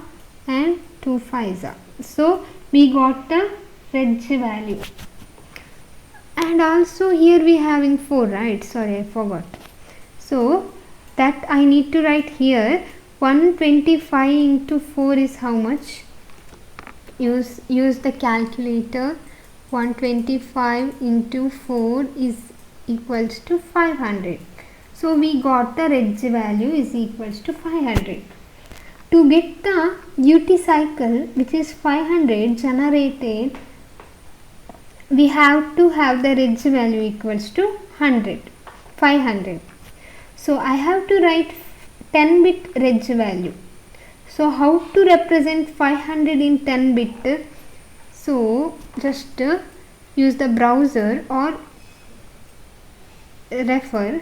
and 2 fives are. So we got the reg value. And also here we having 4, right? Sorry, I forgot. So that I need to write here. 125 into 4 is how much? Use the calculator. 125 into 4 is equals to 500. So we got the reg value is equals to 500. To get the duty cycle, which is 500 generated, we have to have the reg value equals to 500. So I have to write 10-bit reg value. So how to represent 500 in 10-bit? So just use the browser or refer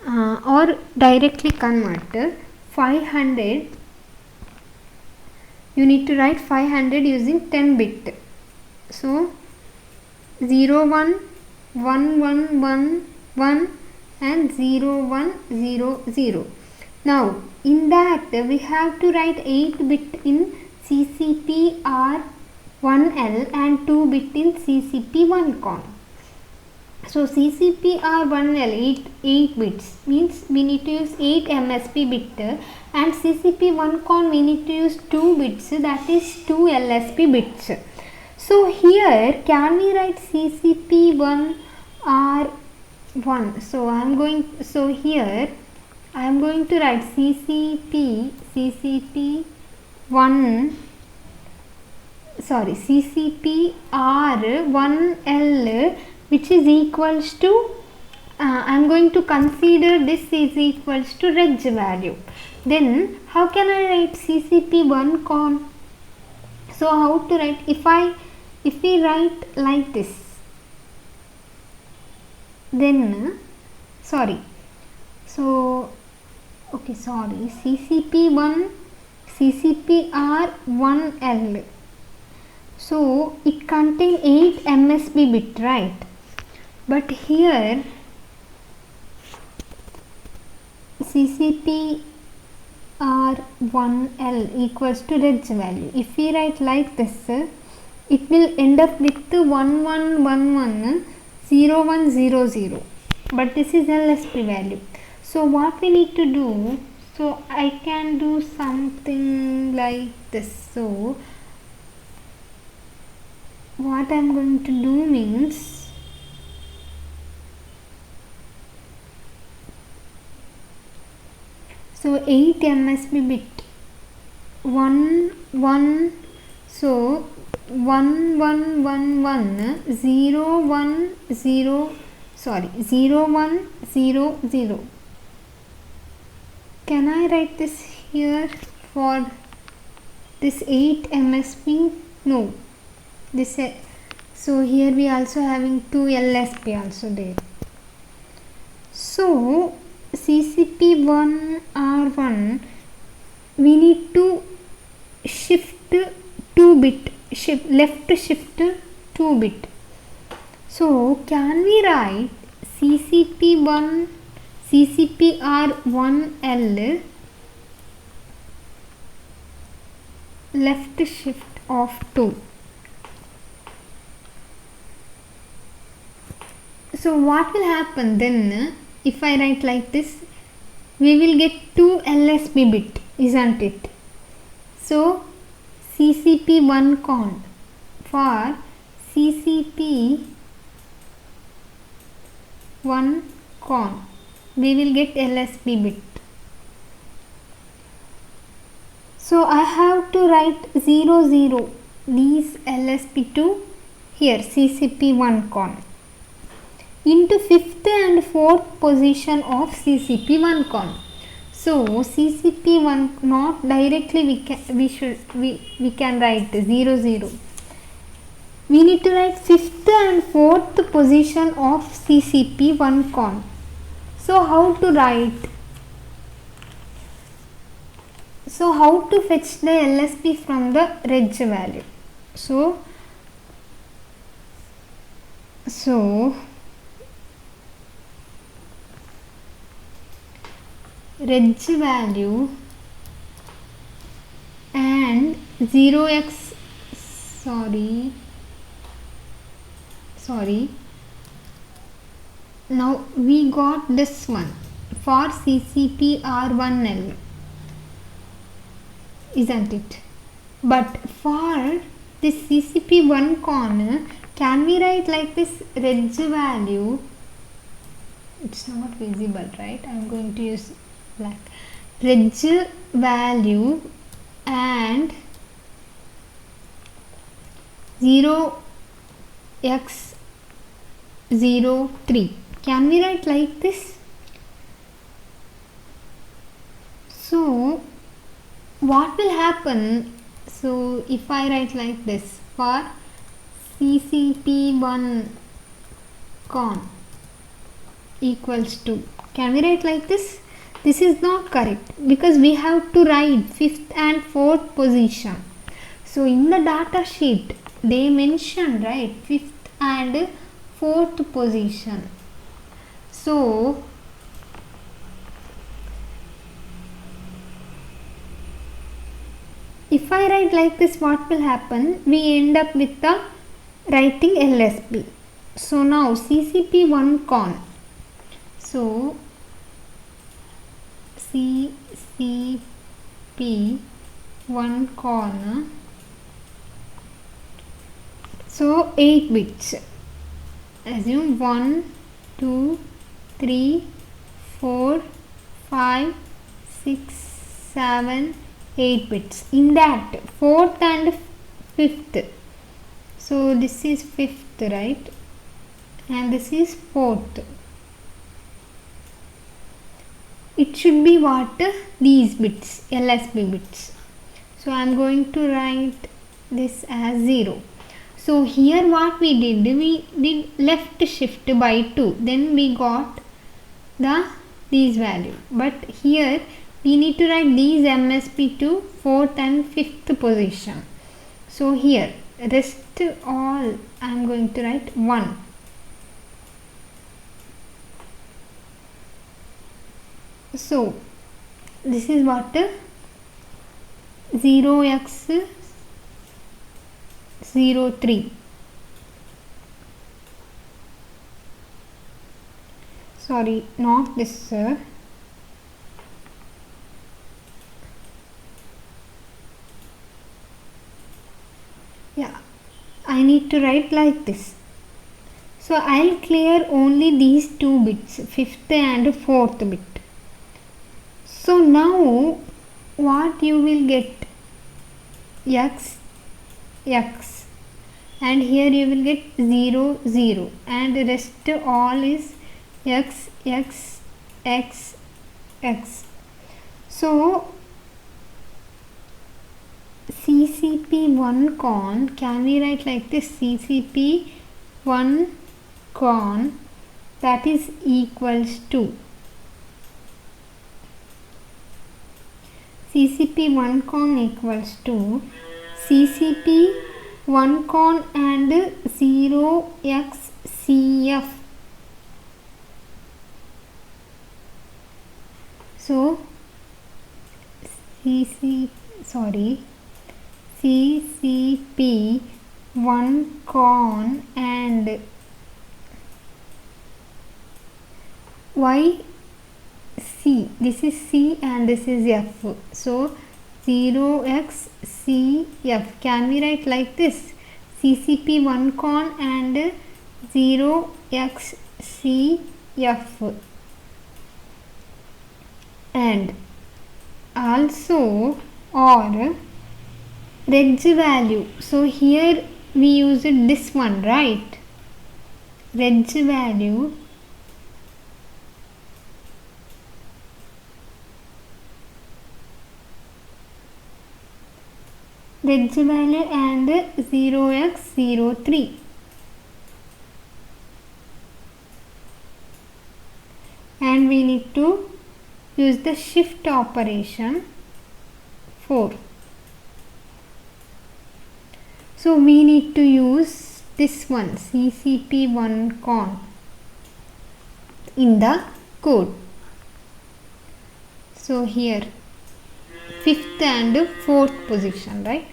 or directly convert 500. You need to write 500 using 10-bit. So 0 1 1 1 1 1 and 0 1 0 0. Now in that we have to write 8-bit in CCP-R1L and 2-bit in CCP-1con. So CCP-R1L 8 bits means we need to use 8 MSB bit, and CCP-1con we need to use 2 bits, that is 2 LSB bits. So here can we write CCP-1R1? So here I am going to write CCP-R1L, which is equals to I am going to consider this is equals to reg value. Then how can I write CCP-1con? So how to write? If we write like this, then CCP-R1L. So it contains 8 MSB bit, right? But here CCP-R1L equals to reg value. If we write like this, it will end up with 1111 0100. But this is LSB value. So what we need to do? So I can do something like this. So what I am going to do means, so 8 MSB bit 1 1, so 1111 0100. Can I write this here for this 8 MSB? No. This so here we also having 2 LSB also there. So CCP-1R1 we need to shift 2-bit, left shift 2-bit. So can we write CCP-R1L left shift of 2? So what will happen then? If I write like this, we will get 2 LSB bit, isn't it? So CCP-1con, for CCP-1con we will get LSB bit. So I have to write 00, these LSB to here CCP-1con into 5th and 4th position of CCP-1con. So CCP-1 not directly we can write 00. We need to write 5th and 4th position of CCP-1con. So how to write? So how to fetch the LSB from the reg value? So reg value and 0x now we got this one for CCP-R1L, isn't it? But for this CCP-1con, can we write like this? Reg value it's not visible, right? I'm going to use black. Reg value and 0x03. Can we write like this? So what will happen? So if I write like this, for CCP1 con equals to, can we write like this? This is not correct because we have to write 5th and 4th position. So in the data sheet they mentioned, right, 5th and 4th position. So if I write like this, what will happen? We end up with the writing LSB. So now CCP1 con. So CCP1 con. So 8 bits. Assume 1, 2, 3, 4, 5, 6, 7, 8 bits. In that 4th and 5th. So this is 5th, right? And this is 4th. It should be what? These bits, LSB bits. So I am going to write this as 0. So here what we did left shift by 2. Then we got these value. But here we need to write these MSB to 4th and 5th position. So here rest all I am going to write 1. So this is what? 0x03. Sorry, not this, sir. Yeah, I need to write like this. So I'll clear only these 2 bits, 5th and 4th bit. So now what you will get? X, X, and here you will get 0, 0, and the rest all is X, X, X, X. So CCP1 con, can we write like this? CCP1 con, that is equals to CCP1 con equals to CCP1 con and 0xCF. So CCP1 con and y C, this is C and this is F. So 0xCF. Can we write like this? CCP1 con and 0xCF. And also or reg value. So here we used this one, right? Reg value and 0x03. And we need to use the shift operation 4. So we need to use this one, CCP1 con, in the code. So here 5th and 4th position, right?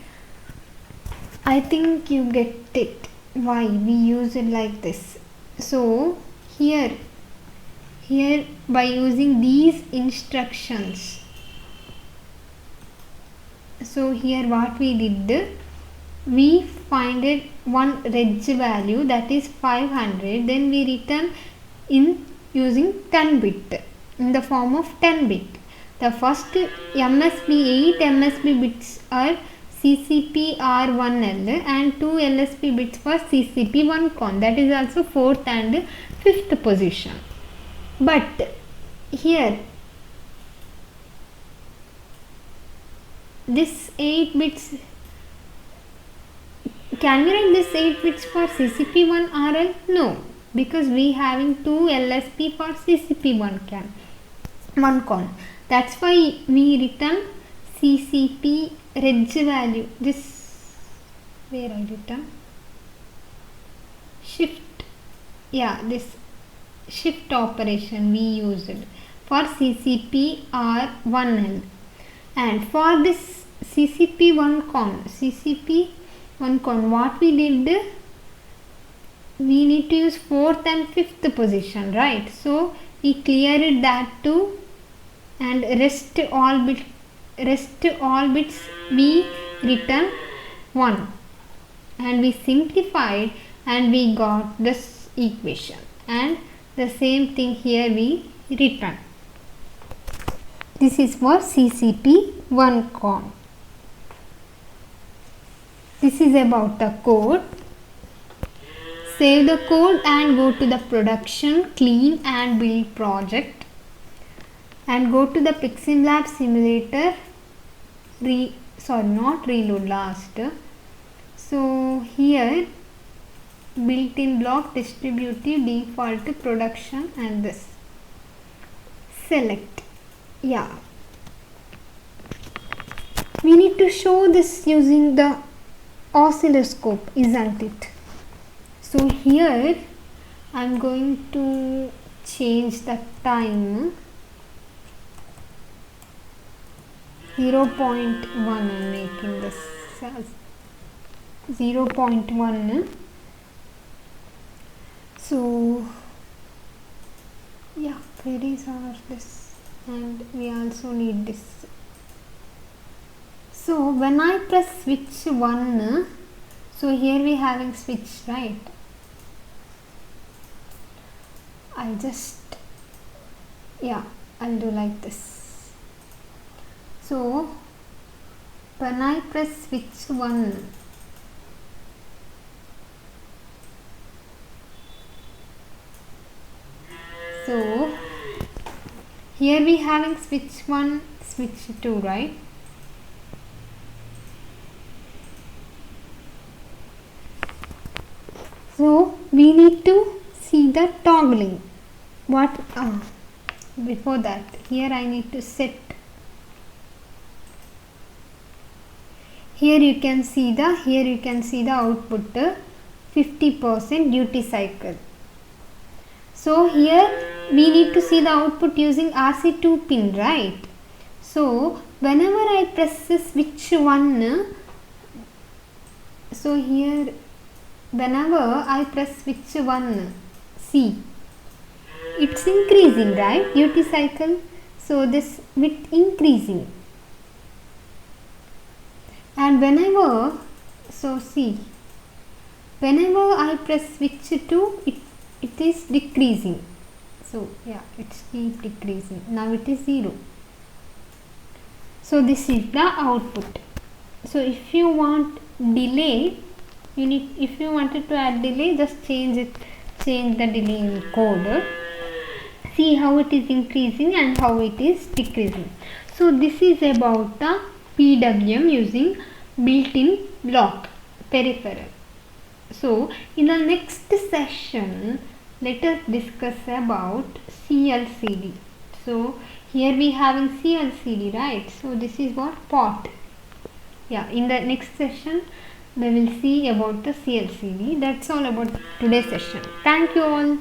I think you get it why we use it like this. So here by using these instructions, so here what we did, we finded one reg value, that is 500, then we return in using 10 bit in the form of 10 bit. The first MSB 8 MSB bits are CCP R1L and 2 LSB bits for CCP 1 con, that is also 4th and 5th position. But here this 8 bits, can we write this 8 bits for CCP1 RL? No, because we having 2 LSP for CCP1 con. That's why we return CCP reg value. This, where I return? Shift. Yeah, this shift operation we used for CCP R1L. And for this CCP1 con, what we did, we need to use 4th and 5th position, right? So we cleared that too, and rest all bits we return 1, and we simplified and we got this equation, and the same thing here we return. This is for CCP1 con. This is about the code. Save the code and go to the production, clean and build project, and go to the PICSimLab Simulator. Not reload, last. So here built-in block, distributive, default, production, and this. Select. Yeah, we need to show this using the oscilloscope, isn't it? So here I am going to change the time 0.1. I am making this as 0.1. So yeah, queries are this, and we also need this. So when I press switch 1, so here we having switch, right? I'll do like this. So when I press switch 1, so here we having switch 1, switch 2, right? So we need to see the toggling. Before that, here I need to set. Here you can see the output 50% duty cycle. So here we need to see the output using RC2 pin, right? So whenever I press the switch 1, so here whenever I press switch 1, see, it's increasing, right, duty cycle. So this bit increasing, and whenever I press switch 2, it is decreasing. So yeah, it's keep decreasing. Now it is 0. So this is the output. So if you want delay, if you wanted to add delay, just change the delay in code. See how it is increasing and how it is decreasing. So this is about the PWM using built-in block peripheral. So in the next session, let us discuss about CLCD. So here we having CLCD, right? So this is what pot. Yeah, in the next session we will see about the CLCD. That's all about today's session. Thank you all.